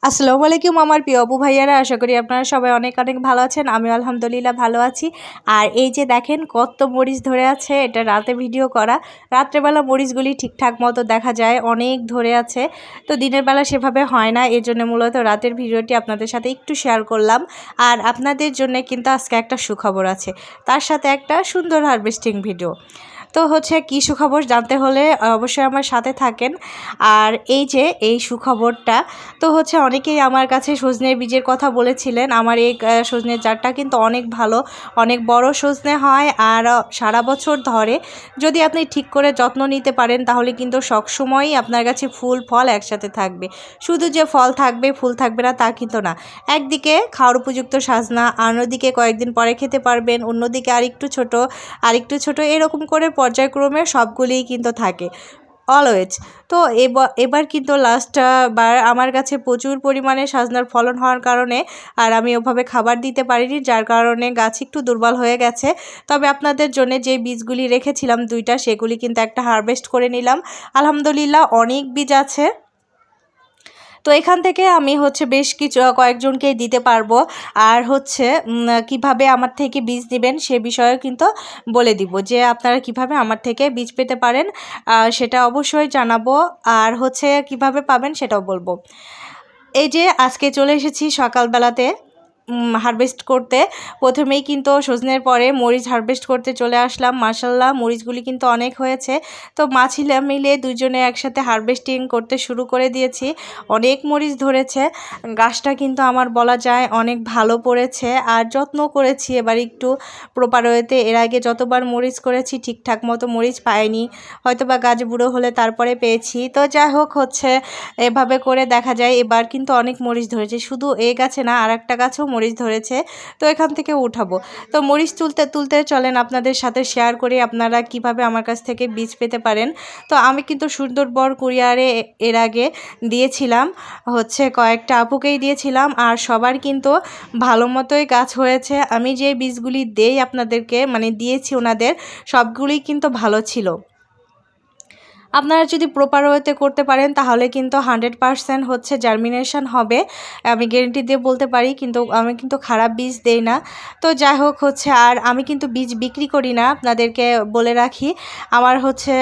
আসসালামু আলাইকুম আমার প্রিয় আপু ভাইয়ারা, আশা করি আপনারা সবাই অনেক অনেক ভালো আছেন। আমি আলহামদুলিল্লাহ ভালো আছি। আর এই যে দেখেন কত মরিচ ধরে আছে, এটা রাতে ভিডিও করা। রাত্রেবেলা মরিচগুলি ঠিকঠাক মতো দেখা যায়, অনেক ধরে আছে। তো দিনের বেলা সেভাবে হয় না, এর জন্য মূলত রাতের ভিডিওটি আপনাদের সাথে একটু শেয়ার করলাম। আর আপনাদের জন্য কিন্তু আজকে একটা সুখবর আছে, তার সাথে একটা সুন্দর হারভেস্টিং ভিডিও। তো হচ্ছে কী সুখবর জানতে হলে অবশ্যই আমার সাথে থাকেন। আর এই যে এই সুখবরটা, তো হচ্ছে অনেকেই আমার কাছে সজনে বীজের কথা বলেছিলেন। আমার এই সজনের জারটা কিন্তু অনেক ভালো, অনেক বড় সজনে হয় আর সারা বছর ধরে। যদি আপনি ঠিক করে যত্ন নিতে পারেন তাহলে কিন্তু সবসময়ই আপনার কাছে ফুল ফল একসাথে থাকবে। শুধু যে ফল থাকবে ফুল থাকবে না তা কিন্তু না। একদিকে খাওয়ার উপযুক্ত সাজনা, অন্যদিকে কয়েকদিন পরে খেতে পারবেন, অন্যদিকে আরেকটু ছোট এরকম করে পর্যায়ক্রমে সবগুলিই কিন্তু থাকে অলওয়েজ। তো এবার কিন্তু লাস্ট বার আমার কাছে প্রচুর পরিমাণে সাজনার ফলন হওয়ার কারণে আর আমি ওভাবে খাবার দিতে পারিনি, যার কারণে গাছ একটু দুর্বল হয়ে গেছে। তবে আপনাদের জন্য যে বীজগুলি রেখেছিলাম দুইটা, সেগুলি কিন্তু একটা হারভেস্ট করে নিলাম। আলহামদুলিল্লাহ অনেক বীজ আছে। তো এখান থেকে আমি হচ্ছে বেশ কয়েকজনকেই দিতে পারবো। আর হচ্ছে কিভাবে আমার থেকে বীজ দিবেন সে বিষয়ে কিন্তু বলে দিব, যে আপনারা কিভাবে আমার থেকে বীজ পেতে পারেন সেটা অবশ্যই জানাবো। আর হচ্ছে কিভাবে পাবেন সেটাও বলবো। এই যে আজকে চলে এসেছি সকালবেলাতে হারভেস্ট করতে। প্রথমেই কিন্তু সজনের পরে মরিচ হারভেস্ট করতে চলে আসলাম। মাশাল্লাহ মরিচগুলি কিন্তু অনেক হয়েছে। তো মাছিলা মিলে দুজনে একসাথে হারভেস্টিং করতে শুরু করে দিয়েছি। অনেক মরিচ ধরেছে, গাছটা কিন্তু আমার বলা যায় অনেক ভালো পড়েছে। আর যত্ন করেছি এবার একটু প্রপার ওয়েতে। এর আগে যতবার মরিচ করেছি ঠিকঠাক মতো মরিচ পাইনি, হয়তো বা গাছ বুড়ো হলে তারপরে পেয়েছি। তো যাই হোক, হচ্ছে এভাবে করে দেখা যায় এবার কিন্তু অনেক মরিচ ধরেছে। শুধু এই গাছে না, আর একটা গাছেও মরিচ ধরেছে। তো এখান থেকে উঠাবো। তো মরিচ তুলতে তুলতে চলেন আপনাদের সাথে শেয়ার করি আপনারা কিভাবে আমার কাছ থেকে বীজ পেতে পারেন। তো আমি কিন্তু সুন্দরবন কুরিয়ারে এর আগে দিয়েছিলাম, হচ্ছে কয়েকটা আপুকেই দিয়েছিলাম। আর সবার কিন্তু ভালো মতোই গাছ হয়েছে। আমি যে বীজগুলি দেই আপনাদেরকে, মানে দিয়েছি ওনাদের, সবগুলি কিন্তু ভালো ছিল। আপনারা যদি প্রপার ওয়েতে করতে পারেন তাহলে কিন্তু 100% হচ্ছে জার্মিনেশন হবে, আমি গ্যারেন্টি দিয়ে বলতে পারি। কিন্তু আমি কিন্তু খারাপ বীজ দেই না। তো যাই হোক, হচ্ছে আর আমি কিন্তু বীজ বিক্রি করি না, আপনাদেরকে বলে রাখি। আমার হচ্ছে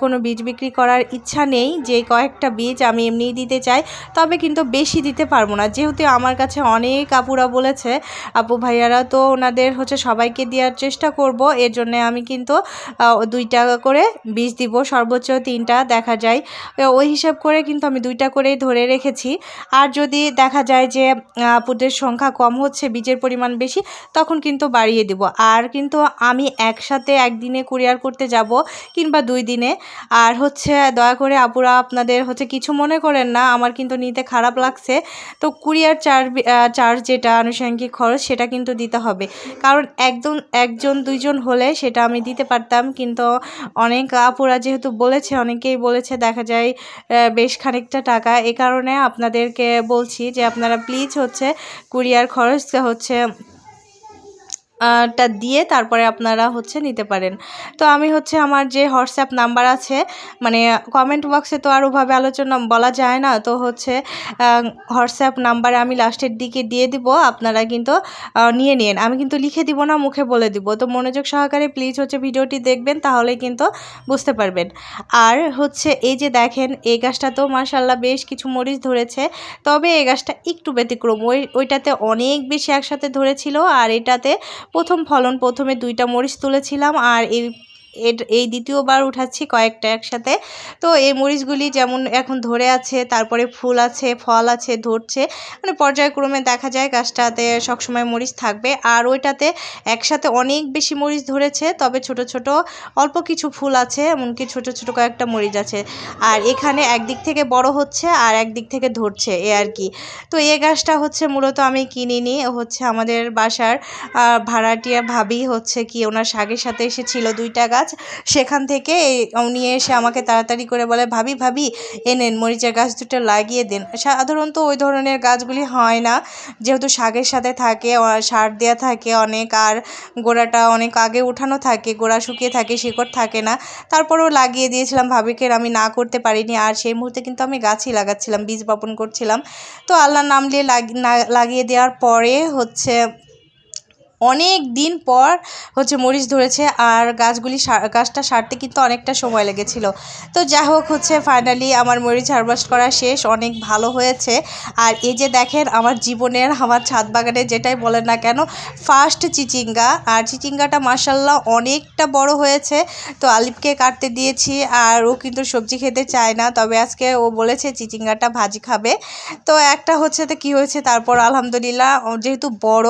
কোনো বীজ বিক্রি করার ইচ্ছা নেই, যে কয়েকটা বীজ আমি এমনিই দিতে চাই। তবে কিন্তু বেশি দিতে পারবো না, যেহেতু আমার কাছে অনেক আপুরা বলেছে, আপু ভাইয়ারা, তো ওনাদের হচ্ছে সবাইকে দেওয়ার চেষ্টা করব। এর জন্য আমি কিন্তু 2 টাকা করে বীজ দিব, সর্বোচ্চ 3টা দেখা যায়। ওই হিসাব করে কিন্তু আমি 2টা করেই ধরে রেখেছি। আর যদি দেখা যায় যে আপুদের সংখ্যা কম হচ্ছে, বীজের পরিমাণ বেশি, তখন কিন্তু বাড়িয়ে দিব। আর কিন্তু আমি একসাথে একদিনে কুরিয়ার করতে যাব কিংবা 2 দিনে। আর হচ্ছে দয়া করে আপুরা আপনাদের হচ্ছে কিছু মনে করেন না, আমার কিন্তু নিতে খারাপ লাগছে। তো কুরিয়ার চার্জ যেটা আনুষঙ্গিক খরচ সেটা কিন্তু দিতে হবে। কারণ একজন দুইজন হলে সেটা আমি দিতে পারতাম, কিন্তু অনেক আপুরা যেহেতু বলেছে, অনেকেই বলেছে, দেখা যায় বেশ খানিকটা টাকা। এ কারণে আপনাদেরকে বলছি যে আপনারা প্লিজ হচ্ছে কুরিয়ার খরচ হচ্ছে টা দিয়ে তারপরে আপনারা হচ্ছে নিতে পারেন। তো আমি হচ্ছে আমার যে হোয়াটসঅ্যাপ নাম্বার আছে, মানে কমেন্ট বক্সে তো আর ওভাবে আলোচনা বলা যায় না, তো হচ্ছে হোয়াটসঅ্যাপ নাম্বারে আমি লাস্টের দিকে দিয়ে দিব, আপনারা কিন্তু নিয়ে নিন। আমি কিন্তু লিখে দিব না, মুখে বলে দিব। তো মনোযোগ সহকারে প্লিজ হচ্ছে ভিডিওটি দেখবেন, তাহলে কিন্তু বুঝতে পারবেন। আর হচ্ছে এই যে দেখেন, এই গাছটা তো মাশাআল্লাহ বেশ কিছু মরিচ ধরেছে। তবে এই গাছটা একটু ব্যতিক্রম, ওইটাতে অনেক বেশি একসাথে ধরেছিল। আর এটাতে প্রথম ফলন, প্রথমে 2টা মরিচ তুলেছিলাম, আর এই দ্বিতীয়বার উঠাচ্ছি কয়েকটা একসাথে। তো এই মরিচগুলি যেমন এখন ধরে আছে, তারপরে ফুল আছে, ফল আছে, ধরছে, মানে পর্যায়ক্রমে দেখা যায় গাছটাতে সবসময় মরিচ থাকবে। আর ওইটাতে একসাথে অনেক বেশি মরিচ ধরেছে, তবে ছোট ছোট অল্প কিছু ফুল আছে, এমনকি ছোট ছোট কয়েকটা মরিচ আছে। আর এখানে একদিক থেকে বড় হচ্ছে আর একদিক থেকে ধরছে, এ আর কি। তো এই গাছটা হচ্ছে মূলত আমি কিনিনি, হচ্ছে আমাদের বাসার ভাড়াটিয়া ভাবি হচ্ছে কি ওনার শাকের সাথে এসেছিল 2টা গাছ। গাছ, সেখান থেকে নিয়ে এসে আমাকে তাড়াতাড়ি করে বলে, ভাবি ভাবি এনেন মরিচের গাছ দুটো লাগিয়ে দেন। সাধারণত ওই ধরনের গাছগুলি হয় না, যেহেতু শাকের সাথে থাকে, সার দেওয়া থাকে অনেক, আর গোড়াটা অনেক আগে উঠানো থাকে, গোড়া শুকিয়ে থাকে, শিকড় থাকে না। তারপরেও লাগিয়ে দিয়েছিলাম, ভাবিকে আমি না করতে পারিনি। আর সেই মুহূর্তে কিন্তু আমি গাছই লাগাচ্ছিলাম, বীজ বপন করছিলাম। তো আল্লাহর নাম নিয়ে লাগিয়ে দেওয়ার পরে হচ্ছে অনেক দিন পর হচ্ছে মরিচ ধরেছে, আর গাছটা সারতে কিন্তু অনেকটা সময় লেগেছিল। তো যাই হোক হচ্ছে ফাইনালি আমার মরিচ হারভেস্ট করা শেষ, অনেক ভালো হয়েছে। আর এই যে দেখেন আমার জীবনের, আমার ছাদ বাগানে যেটাই বলেন না কেন, ফার্স্ট চিচিঙ্গা। আর চিচিঙ্গাটা মাশাল্লাহ অনেকটা বড় হয়েছে। তো আলিফকে কাটতে দিয়েছি, আর ও কিন্তু সবজি খেতে চায় না, তবে আজকে ও বলেছে চিচিঙ্গাটা ভাজি খাবে। তো একটা হচ্ছে তো কী হয়েছে, তারপর আলহামদুলিল্লাহ যেহেতু বড়,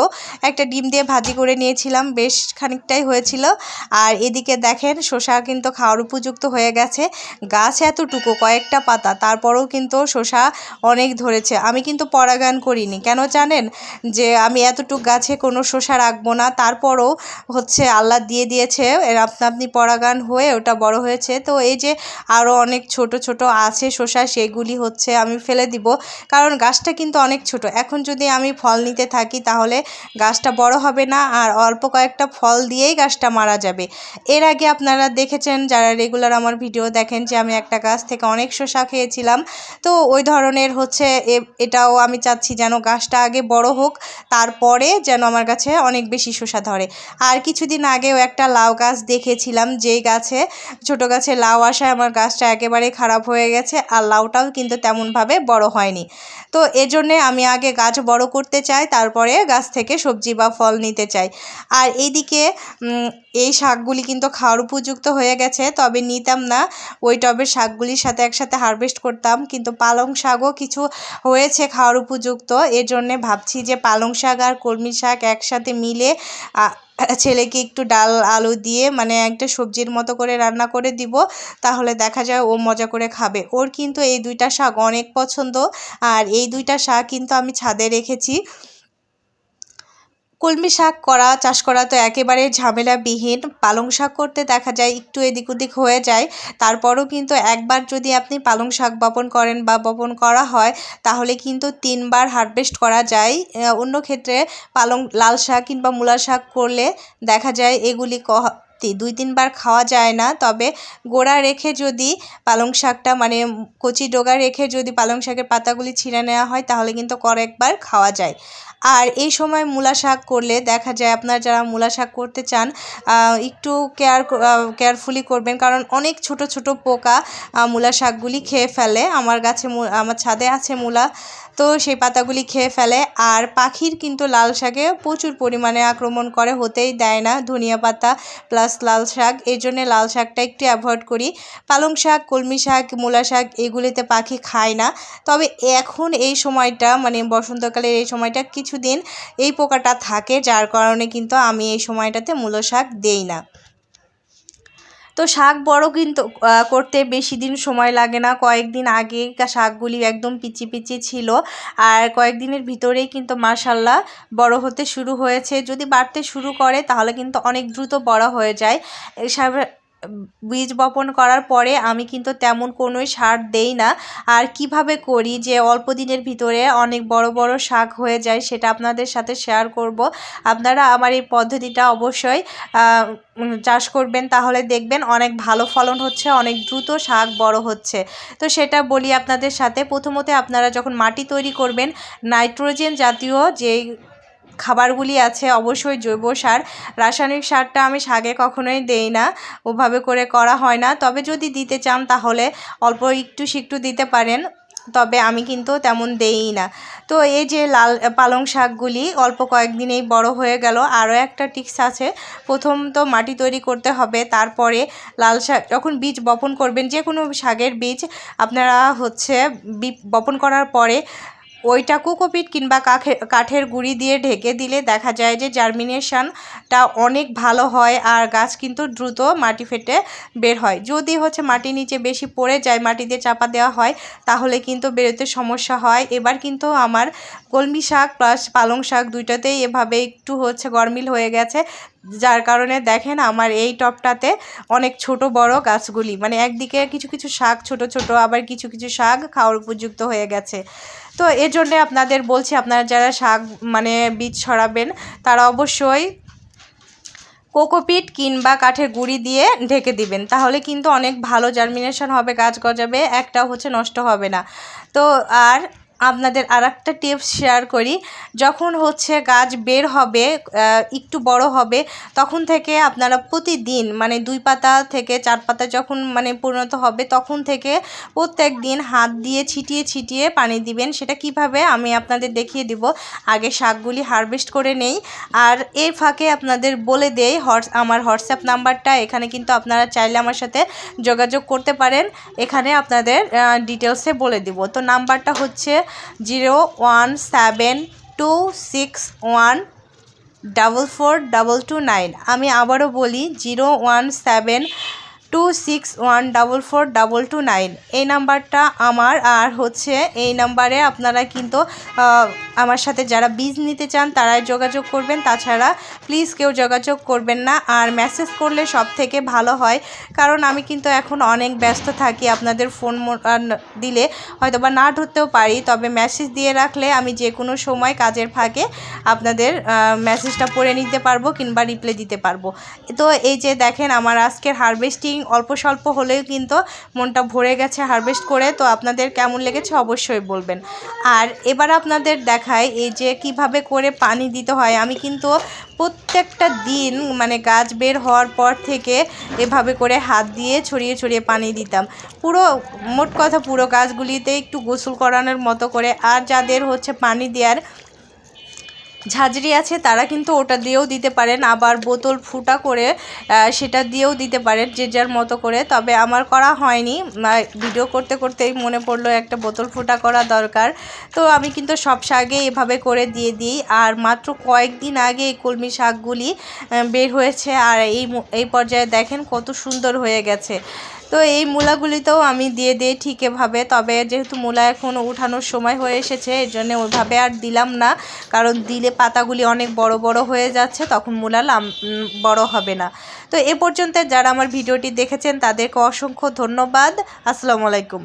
একটা ডিম দিয়ে ভাজি করে নিয়েছিলাম, বেশ খানিকটাই হয়েছিল। আর এদিকে দেখেন শসা কিন্তু খাওয়ার উপযুক্ত হয়ে গেছে। গাছ এতটুকু কয়েকটা পাতা, তারপরেও কিন্তু শসা অনেক ধরেছে। আমি কিন্তু পরাগায়ন করিনি, কেন জানেন, যে আমি এতটুকু গাছে কোনো শসা রাখবো না, তারপরও হচ্ছে আল্লাহ দিয়ে দিয়েছে আপনি পরাগায়ন হয়ে ওটা বড় হয়েছে। তো এই যে আরও অনেক ছোট ছোট আছে শসা, সেগুলি হচ্ছে আমি ফেলে দিব, কারণ গাছটা কিন্তু অনেক ছোট। এখন যদি আমি ফল নিতে থাকি তাহলে গাছটা বড় হবে না, আর অল্প কয়েকটা ফল দিয়েই গাছটা মারা যাবে। এর আগে আপনারা দেখেছেন যারা রেগুলার আমার ভিডিও দেখেন, যে আমি একটা গাছ থেকে অনেক শসা খেয়েছিলাম। তো ওই ধরনের হচ্ছে এটাও আমি চাচ্ছি যেন গাছটা আগে বড় হোক, তারপরে যেন আমার কাছে অনেক বেশি শসা ধরে। আর কিছুদিন আগেও একটা লাউ গাছ দেখেছিলাম, যেই গাছে ছোট গাছে লাউ আসায় আমার গাছটা একেবারে খারাপ হয়ে গেছে, আর লাউটাও কিন্তু তেমনভাবে বড় হয়নি। তো এজন্যে আমি আগে গাছ বড় করতে চাই, তারপরে গাছ থেকে সবজি বা ফল নিতে চাই। আর এইদিকে এই শাকগুলি কিন্তু খাওয়ার উপযুক্ত হয়ে গেছে, তবে নিতাম না, ওই টবের শাকগুলির সাথে একসাথে হারভেস্ট করতাম। কিন্তু পালং শাকও কিছু হয়েছে খাওয়ার উপযুক্ত, এর জন্যে ভাবছি যে পালং শাক আর কলমি শাক একসাথে মিলে ছেলেকে একটু ডাল আলু দিয়ে মানে একটা সবজির মতো করে রান্না করে দিব, তাহলে দেখা যায় ও মজা করে খাবে। ওর কিন্তু এই দুইটা শাক অনেক পছন্দ, আর এই দুইটা শাক কিন্তু আমি ছাদে রেখেছি। কলমি শাক চাষ করা তো একেবারে ঝামেলাবিহীন, পালং শাক করতে দেখা যায় একটু এদিক ওদিক হয়ে যায়, তারপরও কিন্তু একবার যদি আপনি পালং শাক বপন করেন বা বপন করা হয়, তাহলে কিন্তু 3 বার হারভেস্ট করা যায়। অন্য ক্ষেত্রে লাল শাক কিংবা মূলা শাক করলে দেখা যায় এগুলি 2-3 বার খাওয়া যায় না। তবে গোড়া রেখে যদি পালং শাকটা মানে কচি ডগা রেখে যদি পালং শাকের পাতাগুলি ছিঁড়ে নেওয়া হয়, তাহলে কিন্তু কয়েকবার খাওয়া যায়। আর এই সময় মূলা শাক করলে দেখা যায়, আপনারা যারা মূলা শাক করতে চান একটু কেয়ারফুলি করবেন, কারণ অনেক ছোট ছোট পোকা মূলা শাকগুলি খেয়ে ফেলে। আমার ছাদে আছে মূলা, তো সেই পাতাগুলি খেয়ে ফেলে। আর পাখির কিন্তু লাল শাকে প্রচুর পরিমাণে আক্রমণ করে, হতেই দেয় না। ধনিয়া পাতা প্লাস লাল শাক, এই জন্যে লাল শাকটা একটু অ্যাভয়েড করি। পালং শাক, কলমি শাক, মূলা শাক এগুলিতে পাখি খায় না। তবে এখন এই সময়টা মানে বসন্তকালের এই সময়টা কিছুদিন এই পোকাটা থাকে, যার কারণে কিন্তু আমি এই সময়টাতে মূলো শাক দেই না। তো শাক বড় কিন্তু করতে বেশি দিন সময় লাগে না। কয়েকদিন আগে শাকগুলি একদম পিচি পিচি ছিল, আর কয়েকদিনের ভিতরেই কিন্তু মাশাল্লাহ বড় হতে শুরু হয়েছে। যদি বাড়তে শুরু করে তাহলে কিন্তু অনেক দ্রুত বড় হয়ে যায়। বীজ বপন করার পরে আমি কিন্তু তেমন কোনোই সার দেই না। আর কিভাবে করি যে অল্প দিনের ভিতরে অনেক বড় বড় শাক হয়ে যায়, সেটা আপনাদের সাথে শেয়ার করব। আপনারা আমার এই পদ্ধতিটা অবশ্যই চাষ করবেন, তাহলে দেখবেন অনেক ভালো ফলন হচ্ছে, অনেক দ্রুত শাক বড় হচ্ছে। তো সেটা বলি আপনাদের সাথে। প্রথমত আপনারা যখন মাটি তৈরি করবেন, নাইট্রোজেন জাতীয় যে খাবারগুলি আছে, অবশ্যই জৈব সার, রাসায়নিক সারটা আমি শাকে কখনোই দেই না, ওভাবে করে করা হয় না। তবে যদি দিতে চান তাহলে অল্প একটু দিতে পারেন, তবে আমি কিন্তু তেমন দেই না। তো এই যে পালং শাকগুলি অল্প কয়েকদিনেই বড় হয়ে গেল। আরও একটা টিপস আছে, প্রথম তো মাটি তৈরি করতে হবে, তারপরে লাল শাক যখন বীজ বপন করবেন, যে কোনো শাকের বীজ আপনারা হচ্ছে বপন করার পরে ওইটা কোকোপিট কিংবা কাঠের গুঁড়ি দিয়ে ঢেকে দিলে দেখা যায় যে জার্মিনেশনটা অনেক ভালো হয়, আর গাছ কিন্তু দ্রুত মাটি ফেটে বের হয়। যদি হচ্ছে মাটির নিচে বেশি পড়ে যায়, মাটি দিয়ে চাপা দেওয়া হয়, তাহলে কিন্তু বেরোতে সমস্যা হয়। এবার কিন্তু আমার কলমি শাক প্লাস পালং শাক দুইটাতেই এভাবে একটু হচ্ছে গরমিল হয়ে গেছে। যার কারণে দেখেন আমার এই টবটাতে অনেক ছোট বড় গাছগুলি, মানে একদিকে কিছু কিছু শাক ছোট ছোট, আবার কিছু কিছু শাক খাওয়ার উপযুক্ত হয়ে গেছে। তো এর জন্যে আপনাদের বলছি, আপনারা যারা শাক মানে বীজ ছড়াবেন তারা অবশ্যই কোকোপিট কিংবা কাঠের গুঁড়ি দিয়ে ঢেকে দিবেন, তাহলে কিন্তু অনেক ভালো জার্মিনেশন হবে, গাছ গজাবে, একটাও নষ্ট হবে না। তো আর আপনাদের আরেকটা টিপস শেয়ার করি, যখন গাছ বের হবে, একটু বড় হবে, তখন থেকে আপনারা প্রতিদিন মানে 2 পাতা থেকে 4 পাতা যখন মানে পরিণত হবে, তখন থেকে প্রত্যেক দিন হাত দিয়ে ছিটিয়ে ছিটিয়ে পানি দিবেন। সেটা কিভাবে আমি আপনাদের দেখিয়ে দিব। আগে শাকগুলি হারভেস্ট করে নেই, আর এর ফাঁকে আপনাদের বলে দেই আমার হোয়াটসঅ্যাপ নাম্বারটা, এখানে কিন্তু আপনারা চাইলে আমার সাথে যোগাযোগ করতে পারেন, এখানে আপনাদের ডিটেলসে বলে দিব। তো নাম্বারটা হচ্ছে 01726144229। আমি আবারও বলি 01726144229। এই নাম্বারটা আমার। আর এই নাম্বারে আপনারা কিন্তু আমার সাথে যারা বীজ নিতে চান তারাই যোগাযোগ করবেন, তাছাড়া প্লিজ কেউ যোগাযোগ করবেন না। আর মেসেজ করলে সব থেকে ভালো হয়, কারণ আমি কিন্তু এখন অনেক ব্যস্ত থাকি, আপনাদের ফোন দিলে হয়তো বা না ধরতেও পারি, তবে মেসেজ দিয়ে রাখলে আমি যে কোনো সময় কাজের ফাঁকে আপনাদের মেসেজটা পড়ে নিতে পারবো কিংবা রিপ্লাই দিতে পারবো। তো এই যে দেখেন আমার আজকের হারভেস্টিং অল্প স্বল্প হলেও কিন্তু মনটা ভরে গেছে হারভেস্ট করে। তো আপনাদের কেমন লেগেছে অবশ্যই বলবেন। আর এবার আপনাদের দেখাই এই যে কিভাবে করে পানি দিতে হয়। আমি কিন্তু প্রত্যেকটা দিন মানে গাছ বের হওয়ার পর থেকে এভাবে করে হাত দিয়ে ছড়িয়ে ছড়িয়ে পানি দিতাম, পুরো মোট কথা পুরো গাছগুলিতে একটু গোসল করানোর মতো করে। আর যাদের পানি দেওয়ার ঝাঁঝরি আছে তারা কিন্তু ওটা দিয়েও দিতে পারেন, আবার বোতল ফুটা করে সেটা দিয়েও দিতে পারেন, যে যার মতো করে। তবে আমার করা হয়নি, ভিডিও করতে করতেই মনে পড়লো একটা বোতল ফুটা করা দরকার। তো আমি কিন্তু সব শাকে এভাবে করে দিয়ে দিই। আর মাত্র কয়েকদিন আগে এই কলমি শাকগুলি বের হয়েছে, আর এই পর্যায়ে দেখেন কত সুন্দর হয়ে গেছে। তো এই মূলাগুলিতেও আমি দিয়ে দিই ঠিক এভাবে, তবে যেহেতু মূলা এখন উঠানোর সময় হয়ে এসেছে এর জন্য ওইভাবে আর দিলাম না, কারণ দিলে পাতাগুলি অনেক বড় বড় হয়ে যাচ্ছে, তখন মূলা বড় হবে না। তো এ পর্যন্ত যারা আমার ভিডিওটি দেখেছেন তাদেরকে অসংখ্য ধন্যবাদ। আসসালামু আলাইকুম।